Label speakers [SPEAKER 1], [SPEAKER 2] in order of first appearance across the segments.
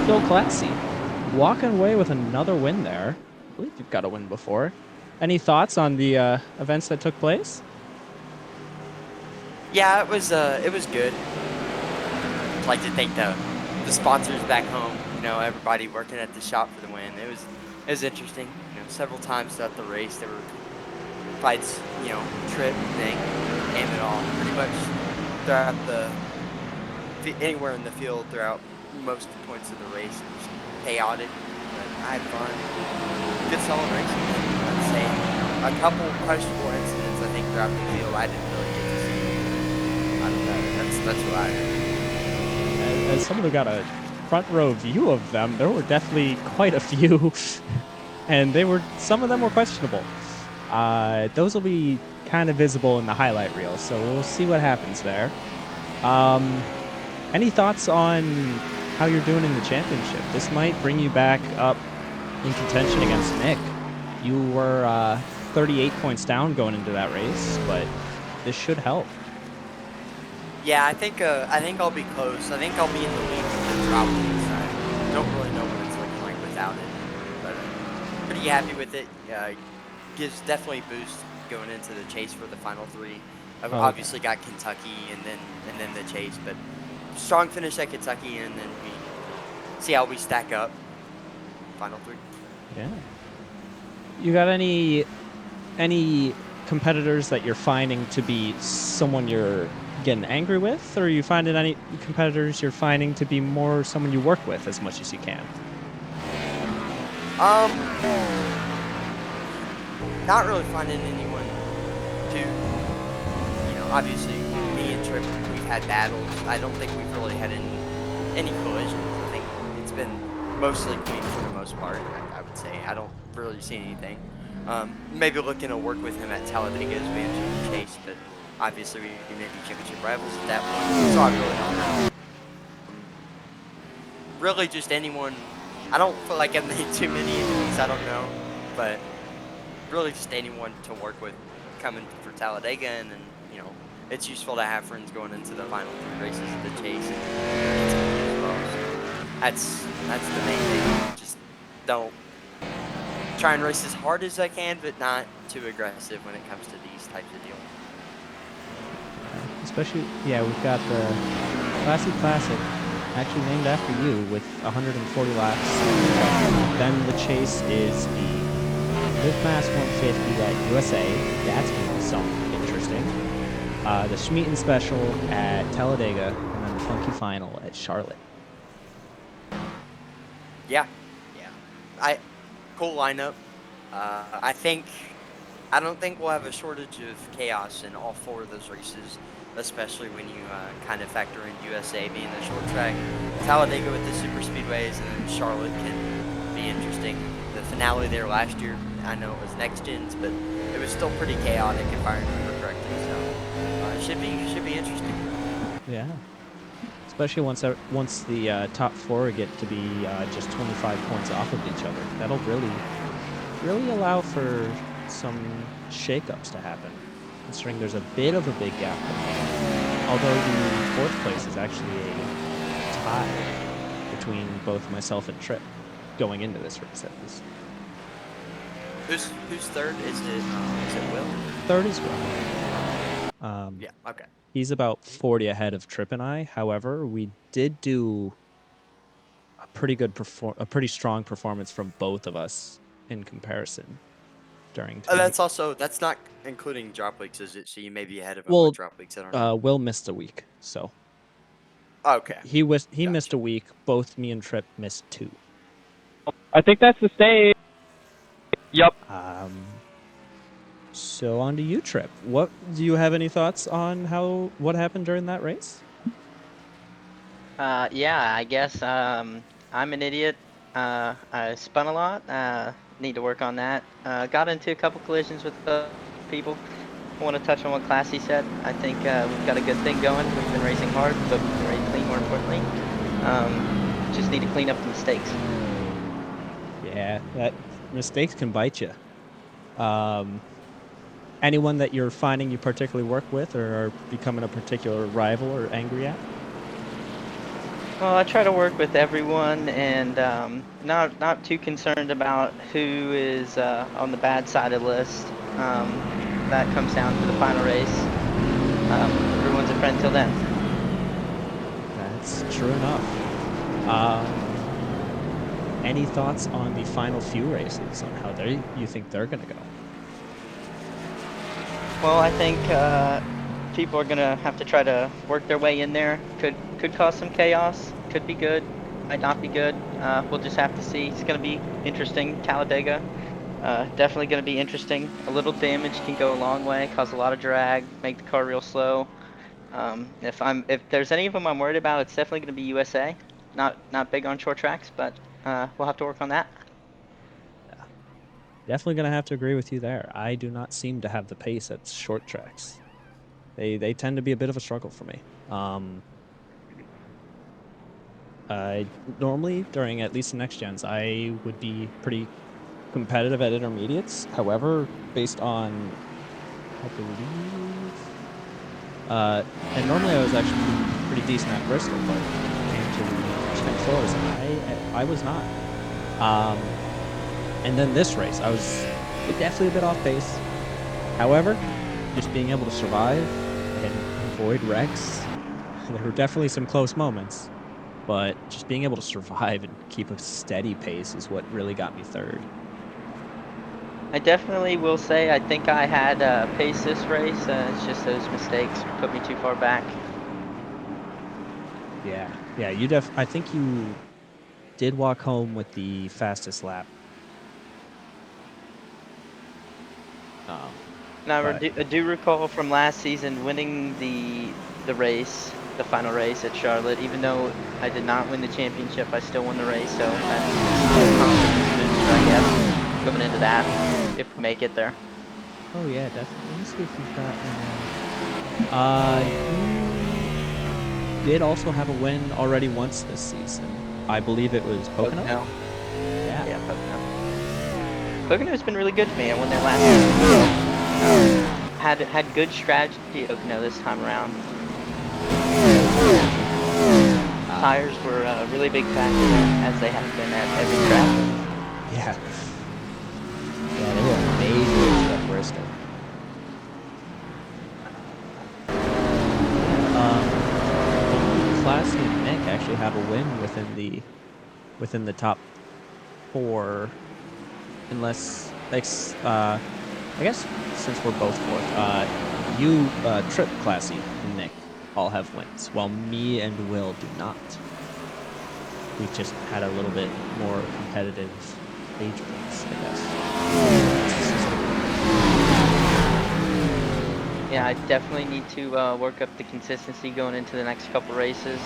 [SPEAKER 1] still classy. Walking away with another win there. I believe you've got a win before. Any thoughts on the events that took place?
[SPEAKER 2] Yeah, it was good. I'd like to thank the sponsors back home. You know, everybody working at the shop for the win. It was interesting. You know, several times throughout the race there were fights. You know, trip thing, aim it all. Pretty much throughout anywhere in the field throughout most points of the race. It was chaotic, but I had fun. Good solid racing. I'd say a couple questionable incidents. I think throughout the field I didn't really get to see. I don't know. That's what I heard.
[SPEAKER 1] As someone who got a front row view of them, there were definitely quite a few, and some of them were questionable. Those will be kind of visible in the highlight reel, so we'll see what happens there. Any thoughts on how you're doing in the championship? This might bring you back up in contention against Nick. You were 38 points down going into that race, but this should help.
[SPEAKER 2] Yeah, I think I'll be close. I think I'll be in the lead with the drop leads. I don't really know what it's looking like without it, but pretty happy with it. Gives definitely a boost going into the chase for the final three. I've obviously got Kentucky and then the chase, but strong finish at Kentucky, and then we see how we stack up. Final three.
[SPEAKER 1] Yeah. You got any competitors that you're finding to be someone you're getting angry with, or are you finding any competitors you're finding to be more someone you work with as much as you can?
[SPEAKER 2] Not really finding anyone to, you know, obviously me and Trip, we've had battles. I don't think we've really had any collisions. I think it's been mostly clean for the most part, I would say. I don't really see anything. Maybe looking to work with him at Talladega as we enter the chase, but obviously we may be championship rivals at that point, so I really don't know. Really just anyone. I don't feel like I've made too many enemies, I don't know, but really just anyone to work with coming for Talladega, and then, you know, it's useful to have friends going into the final three races of the chase and as well. So that's the main thing. Just don't try and race as hard as I can, but not too aggressive when it comes to these types of deals.
[SPEAKER 1] Especially, yeah, we've got the Classic, actually named after you, with 140 laps. Then the chase is the Live Mass 150 at USA. That's going to be something interesting. The Schmieden Special at Talladega, and then the Funky Final at Charlotte.
[SPEAKER 2] Yeah. Cool lineup. I don't think we'll have a shortage of chaos in all four of those races, especially when you kind of factor in USA being the short track, Talladega with the super speedways, and then Charlotte can be interesting. The finale there last year, I know it was next gens, but it was still pretty chaotic if I remember correctly. So it should be interesting.
[SPEAKER 1] Yeah. Especially once the top four get to be just 25 points off of each other. That'll really allow for some shakeups to happen, considering there's a bit of a big gap. Although the fourth place is actually a tie between both myself and Trip going into this race, at least.
[SPEAKER 2] Who's third? Is it Will?
[SPEAKER 1] Third is Will.
[SPEAKER 2] Yeah. Okay.
[SPEAKER 1] He's about 40 ahead of Trip and I. However, we did do a pretty strong performance from both of us in comparison during.
[SPEAKER 2] That's not including drop weeks, is it? So you may be ahead of him
[SPEAKER 1] Well,
[SPEAKER 2] with drop weeks. I don't know.
[SPEAKER 1] Will missed a week, so.
[SPEAKER 2] Okay.
[SPEAKER 1] He
[SPEAKER 2] Gotcha.
[SPEAKER 1] missed a week. Both me and Trip missed 2.
[SPEAKER 3] I think that's the stage. Yep.
[SPEAKER 1] So on to you, Trip. What do you have any thoughts on what happened during that race?
[SPEAKER 4] Yeah, I guess I'm an idiot. I spun a lot. Need to work on that. Got into a couple collisions with people. I want to touch on what Classy said. I think we've got a good thing going. We've been racing hard, but we've been racing clean, more importantly. Just need to clean up the mistakes.
[SPEAKER 1] Yeah, that mistakes can bite you. Anyone that you're finding you particularly work with or are becoming a particular rival or angry at?
[SPEAKER 4] Well, I try to work with everyone, and not too concerned about who is on the bad side of the list. That comes down to the final race. Everyone's a friend till then.
[SPEAKER 1] That's true enough. Any thoughts on the final few races on how you think they're gonna go?
[SPEAKER 4] Well, I think people are gonna have to try to work their way in there. Could cause some chaos. Could be good. Might not be good. We'll just have to see. It's gonna be interesting. Talladega. Definitely gonna be interesting. A little damage can go a long way. Cause a lot of drag. Make the car real slow. If there's any of them I'm worried about, it's definitely gonna be USA. Not big on short tracks, but we'll have to work on that.
[SPEAKER 1] Definitely gonna have to agree with you there. I do not seem to have the pace at short tracks. They tend to be a bit of a struggle for me. Normally during at least the next gens, I would be pretty competitive at intermediates. However, based on, I believe, and normally I was actually pretty decent at Bristol, but when it came to the Gen 4s, I was not. And then this race, I was definitely a bit off pace. However, just being able to survive and avoid wrecks, there were definitely some close moments, but just being able to survive and keep a steady pace is what really got me third.
[SPEAKER 4] I definitely will say I think I had pace this race. It's just those mistakes put me too far back.
[SPEAKER 1] Yeah, I think you did walk home with the fastest lap.
[SPEAKER 4] Now
[SPEAKER 1] But
[SPEAKER 4] I do recall from last season winning the race, the final race at Charlotte. Even though I did not win the championship, I still won the race. So that's a confidence booster, I guess, going into that if we make it there.
[SPEAKER 1] oh yeah, definitely. Let me see if we've got. You did also have a win already once this season. I believe it was Pocono. Yeah.
[SPEAKER 4] Yeah, Pocono. Pocono's been really good for me. I won there last year. Had good strategy at Pocono this time around. Tires were a really big factor, as they have been at every track.
[SPEAKER 1] Yeah. Yeah, they were amazing at Bristol. Classy and Nick actually have a win within the top 4, unless like I guess since we're both fourth, you Trip, Classy, and Nick all have wins, while me and Will do not. We just had a little bit more competitive age points, I guess.
[SPEAKER 4] Yeah, I definitely need to work up the consistency going into the next couple races.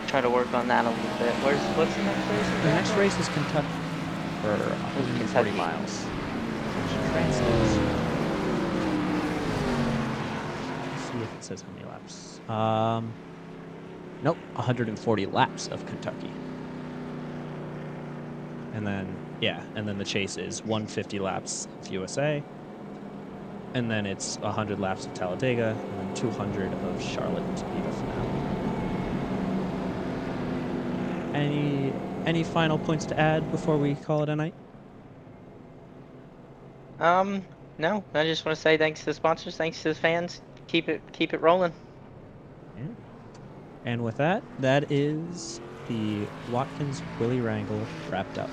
[SPEAKER 4] Try to work on that a little bit. What's the next race?
[SPEAKER 1] The next race is Kentucky for 140 miles. Which translates. Let's see if it says how many laps. Nope, 140 laps of Kentucky. And then, yeah, and then the chase is 150 laps of USA. And then it's 100 laps of Talladega, and then 200 of Charlotte to be the finale. Any final points to add before we call it a night?
[SPEAKER 4] No. I just want to say thanks to the sponsors, thanks to the fans. Keep it rolling.
[SPEAKER 1] Yeah. And with that, that is the Watkins Willy Wrangle wrapped up.